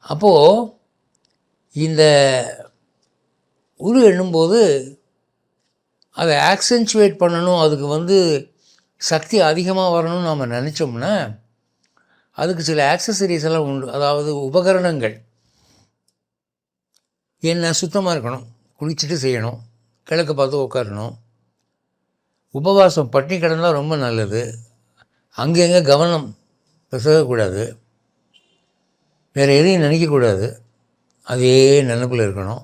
அப்போது இந்த உரு எண்ணும்போது அதை ஆக்சென்ச்சுவேட் பண்ணணும், அதுக்கு சக்தி அதிகமாக வரணும்னு நாம் நினச்சோம்னா அதுக்கு சில ஆக்சசரிஸ் எல்லாம் உண்டு. அதாவது உபகரணங்கள். என்ன சுத்தமாக இருக்கணும், குளிச்சுட்டு செய்யணும், கிழக்கு பார்த்து உட்காரணும், உபவாசம் பட்டினி கிடந்தால் ரொம்ப நல்லது, அங்கங்கே கவனம் பிசகக்கூடாது, வேறு எதையும் நினைக்கக்கூடாது, அதே நினைப்பில் இருக்கணும்.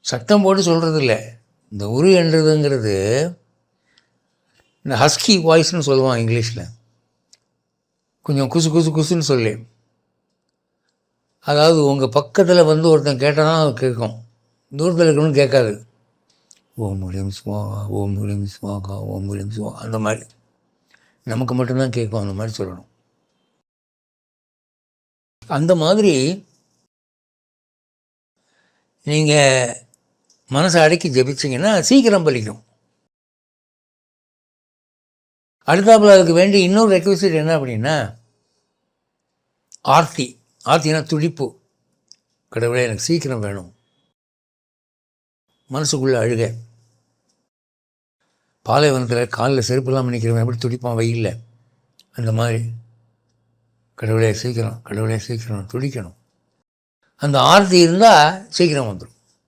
சத்தம் போட்டு சொல்கிறது இல்லை. இந்த உரு என்றதுங்கிறது இந்த ஹஸ்கி வாய்ஸ்னு சொல்லுவான் இங்கிலீஷில், கொஞ்சம் குசு குசு குசுன்னு சொல்லி. அதாவது உங்கள் பக்கத்தில் ஒருத்தன் கேட்டானா அது கேட்கும், தூரத்தில் இருக்கணும்னு கேட்காது. ஓம் மூலியம் சுவாகா, ஓம் மூலியம் சுவாகா, ஓம் மூலியம் சுவாகா, அந்த மாதிரி நமக்கு மட்டும்தான் கேட்கும். அந்த மாதிரி சொல்லணும். அந்த மாதிரி நீங்கள் மனசை அடக்கி ஜபிச்சிங்கன்னா சீக்கிரம் பலிக்கும். அடுத்தாப்பில் அதுக்கு வேண்டி இன்னொரு ரெக்வசிட் என்ன அப்படின்னா ஆர்த்தினா துடிப்பு. கடவுளே எனக்கு சீக்கிரம் வேணும். மனசுக்குள்ளே அழுக. பாலைவனத்தில் காலில் செருப்பு இல்லாமல் நிற்கிறவன் எப்படி துடிப்பான் வெயில்ல, அந்த மாதிரி கடவுளே சீக்கிரம், கடவுளே சீக்கிரம் துடிக்கணும். அந்த ஆர்த்தி இருந்தால் சீக்கிரம் வந்துடும்.